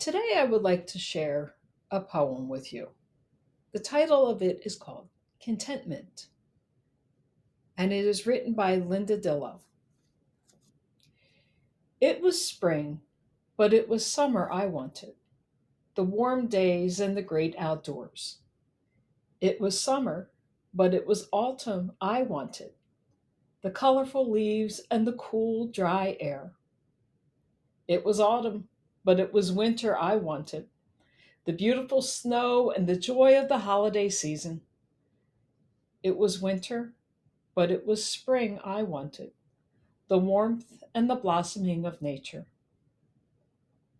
Today, I would like to share a poem with you. The title of it is called Contentment, and it is written by Linda Dillow. It was spring, but it was summer I wanted, the warm days and the great outdoors. It was summer, but it was autumn I wanted, the colorful leaves and the cool, dry air. It was autumn, but it was winter I wanted, the beautiful snow and the joy of the holiday season. It was winter, but it was spring I wanted, the warmth and the blossoming of nature.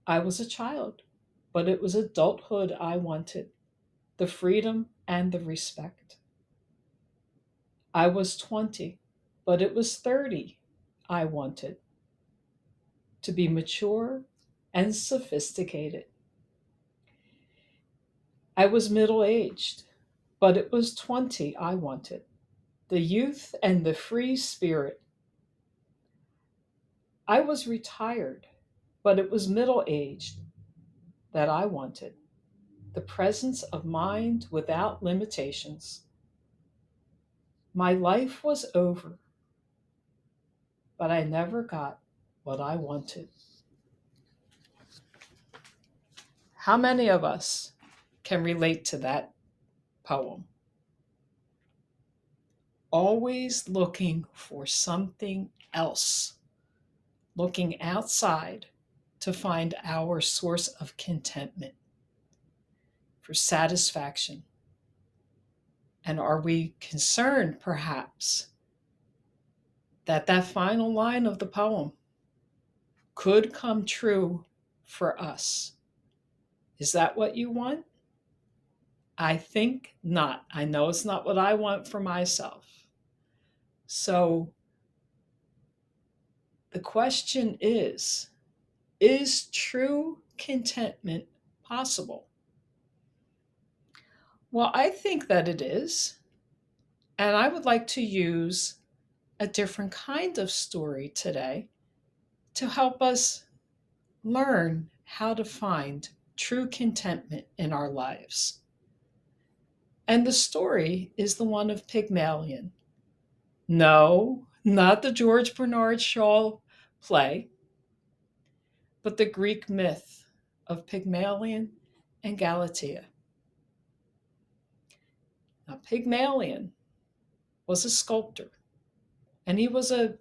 I was a child, but it was adulthood I wanted, the freedom and the respect. I was 20, but it was 30 I wanted, to be mature and sophisticated. I was middle aged, but it was 20 I wanted, the youth and the free spirit. I was retired, but it was middle aged that I wanted, the presence of mind without limitations. My life was over, but I never got what I wanted. How many of us can relate to that poem? Always looking for something else, looking outside to find our source of contentment, for satisfaction. And are we concerned, perhaps, that that final line of the poem could come true for us? Is that what you want? I think not. I know it's not what I want for myself. So the question is true contentment possible? Well, I think that it is. And I would like to use a different kind of story today to help us learn how to find true contentment in our lives. And the story is the one of Pygmalion. No, not the George Bernard Shaw play, but the Greek myth of Pygmalion and Galatea. Now, Pygmalion was a sculptor, and he was a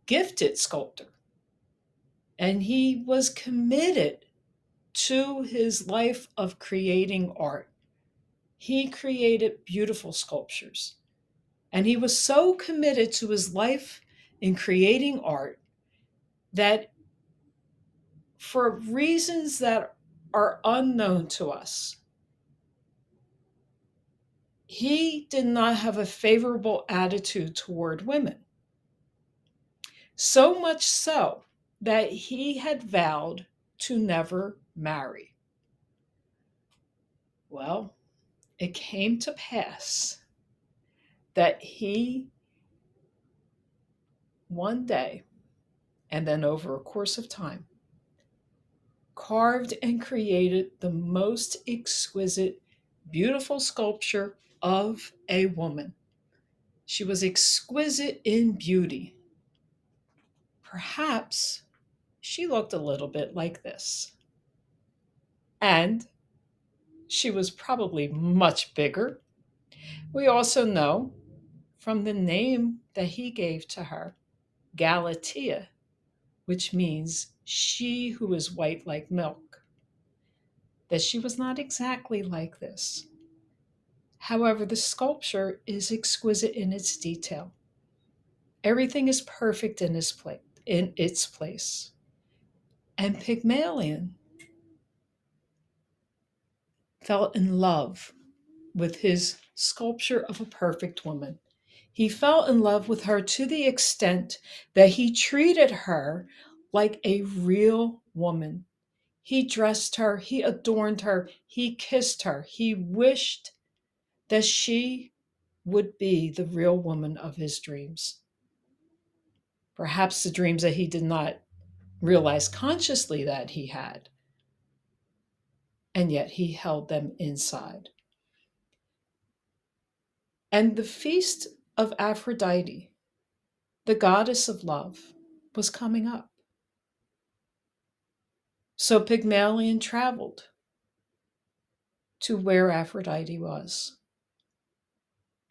gifted sculptor, and he was committed to his life of creating art. He created beautiful sculptures, and he was so committed to his life in creating art that for reasons that are unknown to us, he did not have a favorable attitude toward women. So much so that he had vowed to never marry. Well, it came to pass that he, one day, and then over a course of time, carved and created the most exquisite, beautiful sculpture of a woman. She was exquisite in beauty. Perhaps she looked a little bit like this. And she was probably much bigger. We also know from the name that he gave to her, Galatea, which means she who is white like milk, that she was not exactly like this. However, the sculpture is exquisite in its detail. Everything is perfect in its place. And Pygmalion fell in love with his sculpture of a perfect woman. He fell in love with her to the extent that he treated her like a real woman. He dressed her, he adorned her, he kissed her, he wished that she would be the real woman of his dreams. Perhaps the dreams that he did not realize consciously that he had. and yet he held them inside. And the feast of Aphrodite, the goddess of love, was coming up. So Pygmalion traveled to where Aphrodite was,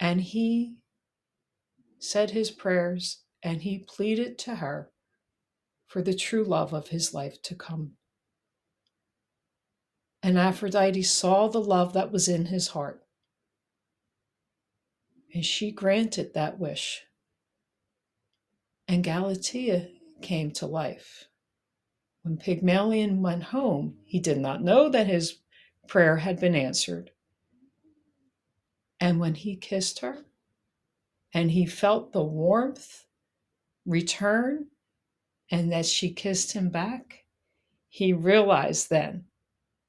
and he said his prayers and he pleaded to her for the true love of his life to come. And Aphrodite saw the love that was in his heart, and she granted that wish. And Galatea came to life. When Pygmalion went home, he did not know that his prayer had been answered. And when he kissed her and he felt the warmth return and that she kissed him back, he realized then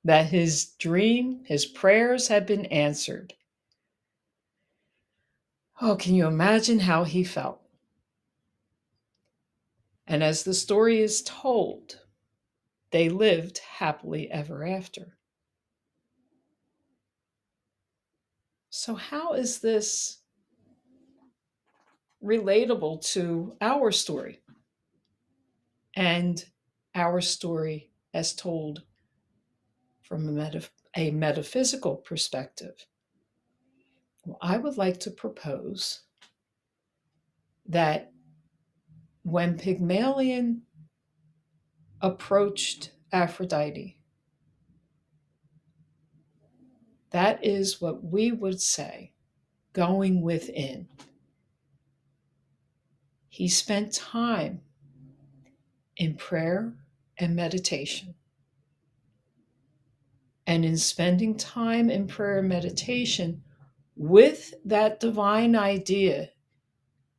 that his dream, his prayers had been answered. Oh, can you imagine how he felt? And as the story is told, they lived happily ever after. So, how is this relatable to our story and our story as told from a metaphysical perspective? Well, I would like to propose that when Pygmalion approached Aphrodite, that is what we would say going within. He spent time in prayer and meditation. And in spending time in prayer and meditation with that divine idea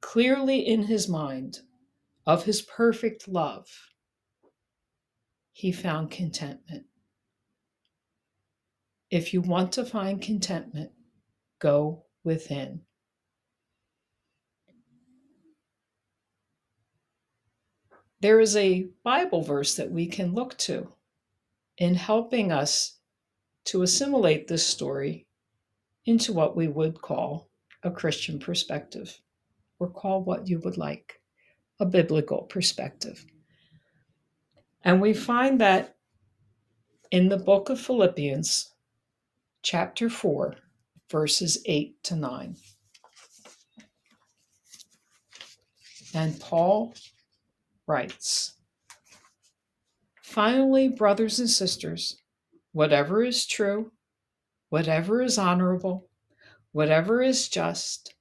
clearly in his mind of his perfect love, he found contentment. If you want to find contentment, go within. There is a Bible verse that we can look to in helping us to assimilate this story into what we would call a Christian perspective, or call what you would like a biblical perspective. And we find that in the book of Philippians, chapter 4, verses 8 to 9. And Paul writes, "Finally, brothers and sisters, whatever is true, whatever is honorable, whatever is just,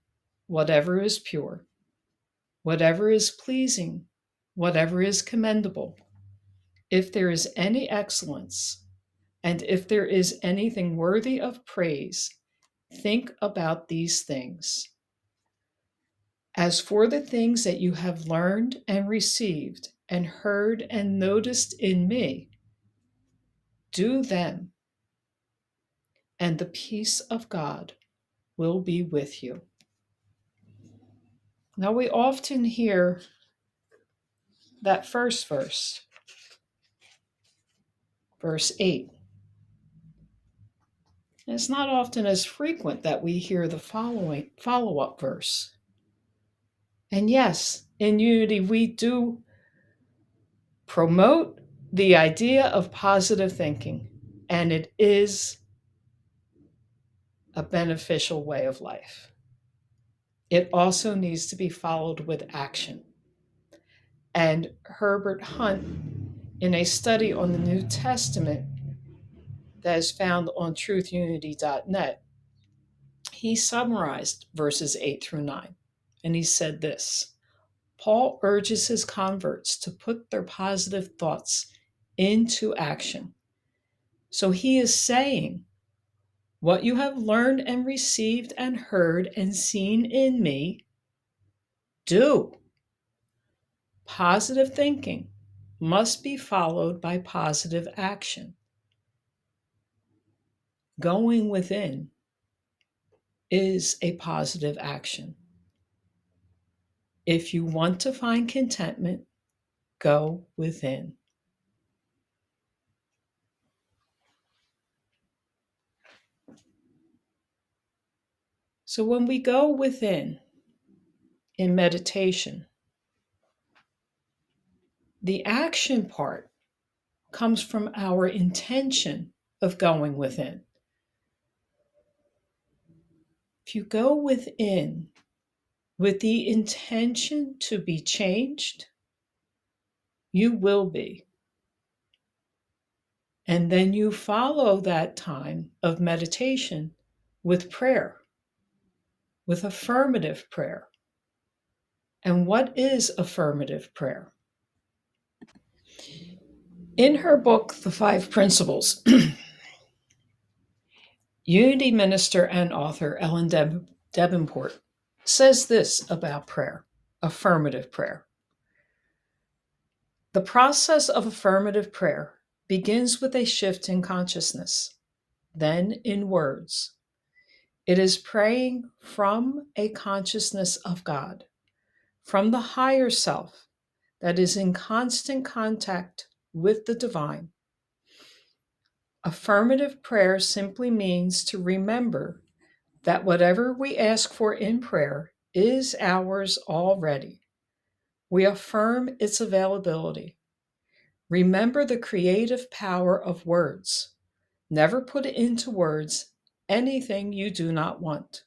whatever is pure, whatever is pleasing, whatever is commendable, if there is any excellence, and if there is anything worthy of praise, think about these things. As for the things that you have learned and received and heard and noticed in me, do them, and the peace of God will be with you." Now, we often hear that first verse, verse 8. And it's not often as frequent that we hear the follow-up verse. And yes, in Unity, we do promote the idea of positive thinking, and it is a beneficial way of life. It also needs to be followed with action. And Herbert Hunt, in a study on the New Testament that is found on truthunity.net, he summarized verses 8 through 9. And he said this: Paul urges his converts to put their positive thoughts into action. So he is saying, what you have learned and received and heard and seen in me, do. Positive thinking must be followed by positive action. Going within is a positive action. If you want to find contentment, go within. So when we go within in meditation, the action part comes from our intention of going within. If you go within with the intention to be changed, you will be. And then you follow that time of meditation with prayer, with affirmative prayer. And what is affirmative prayer? In her book, The Five Principles, Unity minister and author Ellen Davenport says this about prayer, affirmative prayer. The process of affirmative prayer begins with a shift in consciousness, then in words. It is praying from a consciousness of God, from the higher self that is in constant contact with the divine. Affirmative prayer simply means to remember that whatever we ask for in prayer is ours already. We affirm its availability. Remember the creative power of words. Never put into words anything you do not want.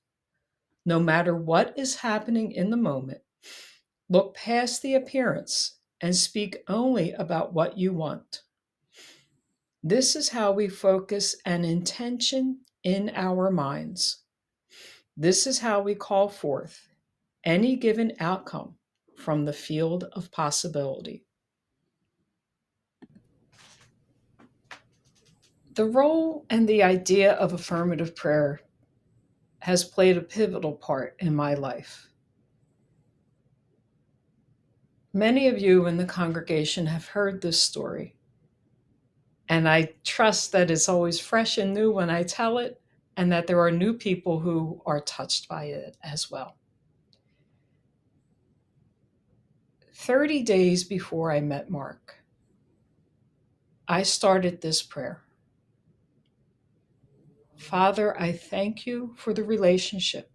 No matter what is happening in the moment, look past the appearance and speak only about what you want. This is how we focus an intention in our minds. This is how we call forth any given outcome from the field of possibility. The role and the idea of affirmative prayer has played a pivotal part in my life. Many of you in the congregation have heard this story, and I trust that it's always fresh and new when I tell it, and that there are new people who are touched by it as well. 30 days before I met Mark, I started this prayer. Father, I thank you for the relationship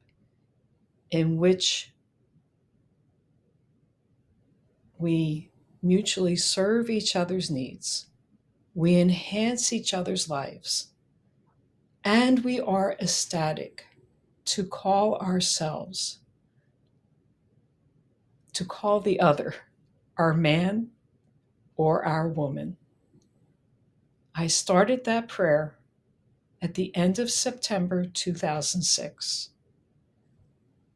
in which we mutually serve each other's needs. We enhance each other's lives. And we are ecstatic to call ourselves, to call the other, our man or our woman. I started that prayer at the end of September 2006.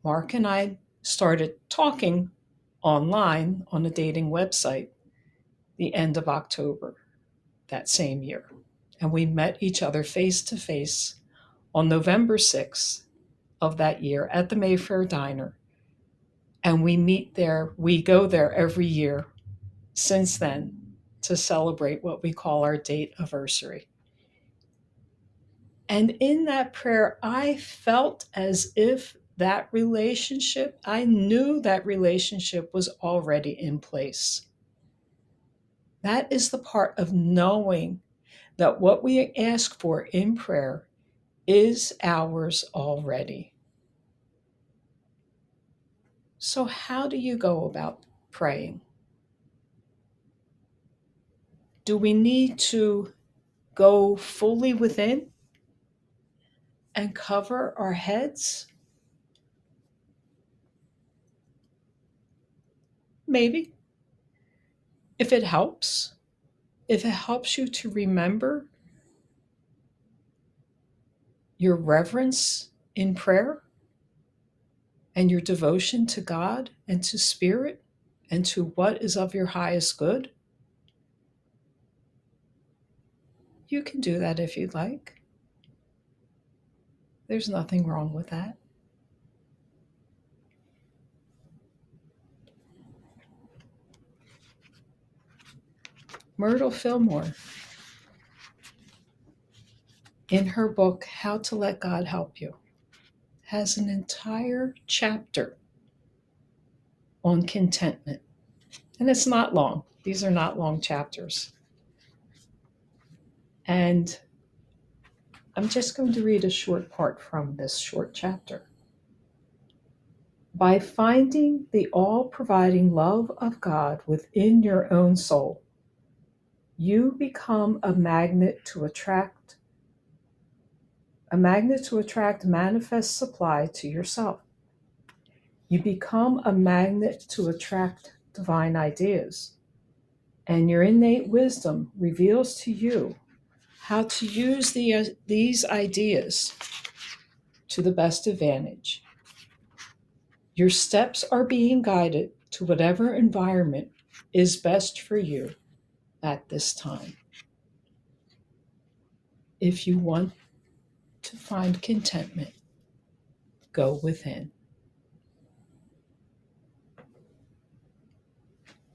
Mark and I started talking online on a dating website the end of October that same year. And we met each other face to face on November 6th of that year at the Mayfair Diner. And we go there every year since then to celebrate what we call our date anniversary. And in that prayer, I felt as if I knew that relationship was already in place. That is the part of knowing that what we ask for in prayer is ours already. So, how do you go about praying? Do we need to go fully within and cover our heads? Maybe. If it helps you to remember your reverence in prayer and your devotion to God and to Spirit and to what is of your highest good, you can do that if you'd like. There's nothing wrong with that. Myrtle Fillmore, in her book, How to Let God Help You, has an entire chapter on contentment. And it's not long. These are not long chapters. And I'm just going to read a short part from this short chapter. By finding the all providing love of God within your own soul, you become a magnet to attract manifest supply to yourself. You become a magnet to attract divine ideas, and your innate wisdom reveals to you how to use these ideas to the best advantage. Your steps are being guided to whatever environment is best for you at this time. If you want to find contentment, go within.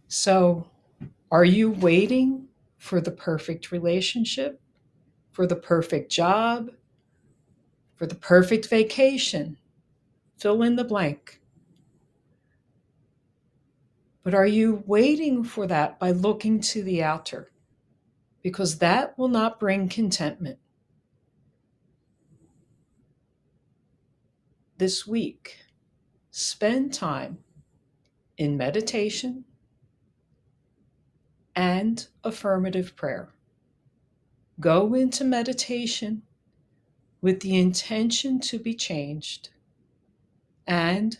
So, are you waiting for the perfect relationship, for the perfect job, for the perfect vacation? Fill in the blank. But are you waiting for that by looking to the outer? Because that will not bring contentment. This week, spend time in meditation and affirmative prayer. Go into meditation with the intention to be changed and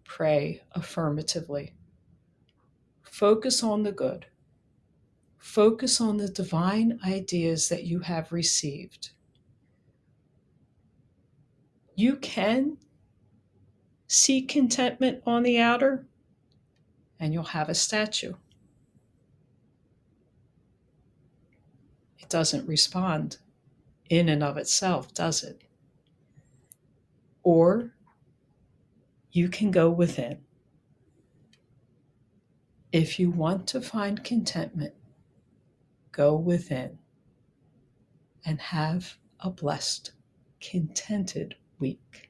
pray affirmatively. Focus on the good. Focus on the divine ideas that you have received. You can seek contentment on the outer, and you'll have a statue. It doesn't respond in and of itself, does it? Or you can go within. If you want to find contentment, go within and have a blessed, contented week.